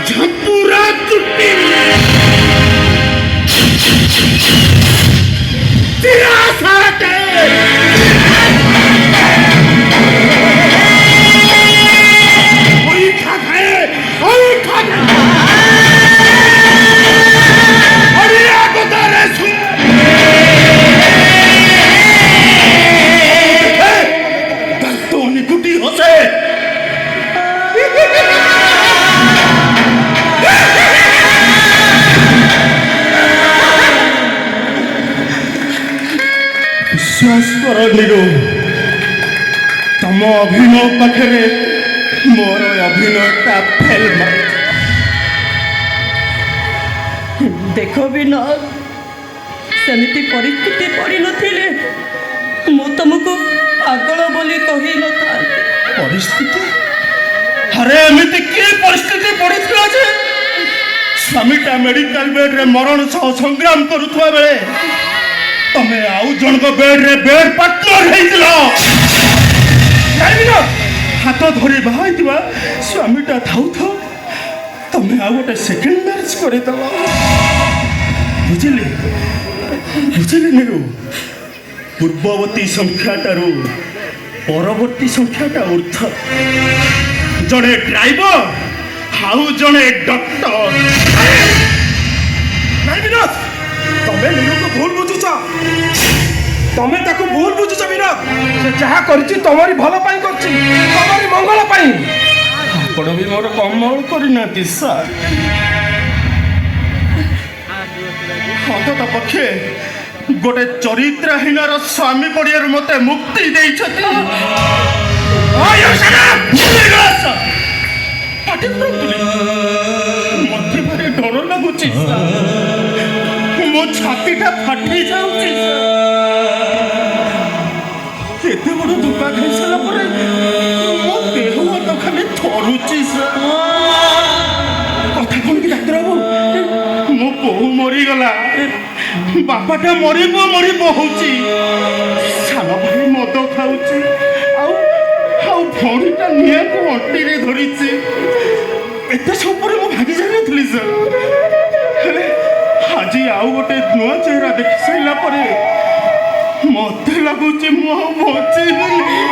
ଝପୁରା ଚୁଟି ଚିରାସାଟେ ପରୀକ୍ଷା ଖାଏ ପରୀକ୍ଷା ଅଡ଼ିଆ କଥାରେ ଦାନ୍ତ ନିକୁଟି ହସେ विश्वास कर निरु तम अभिनय पाखे मोर अभिनयटा फेल देख विनोद सेमिति परिस्थिति पड़ी नथिले मु तुमको पागल बोली कही न परिस्थिति अरे एमती कि परिस्थिति पड़ता जे स्वामीटा मेडिकल बेड रे मरण सह संग्राम करुवा बेले तमे आउ जन को बेड रे बेड पार्टनर हेइतलो जाइबिनो हाथ धरी बाहाइतिबा स्वामीटा थाउ थाउ तमे आ गोटे सेकेंड मैरिज करे दबो बुझिले बुझिले निरु पूर्ववर्ती संख्याटारू परवर्ती संख्याटा ऊर्ध जड़े ड्राइवर हाउ जड़े डॉक्टर नहीं विनोद तमे निरु को भूल बुझुछ तमे ताको भूल बुझुछ विनोद से जहा करछि तमरी भलो पाई करछि तमरी मंगल पाई आपण भी मोर कमल करिना दिशा हत पक्षे गोटे चरित्रहीनर स्वामी पड़ियार मते मुक्ति देइछथि मते भारी डर लगुछि मो छातीटा फाटी जाउछि एते बड़ दुपा खाई सारा परे मो देह हाथ खाली थरुछि कथा कोन कि डाक्टर बाबू मो बहु मरी गला बापाटा मरिब मरिब होउछि सान भाई मद खाउछि आउ भौणीटा निया को अंटी रे धरिछि एते सब परे मो भागी जाय नथली सर हेले आजी आउ गोटे नुआ चेहरा देखि सैला परे मते लागुछि मो बचिबनी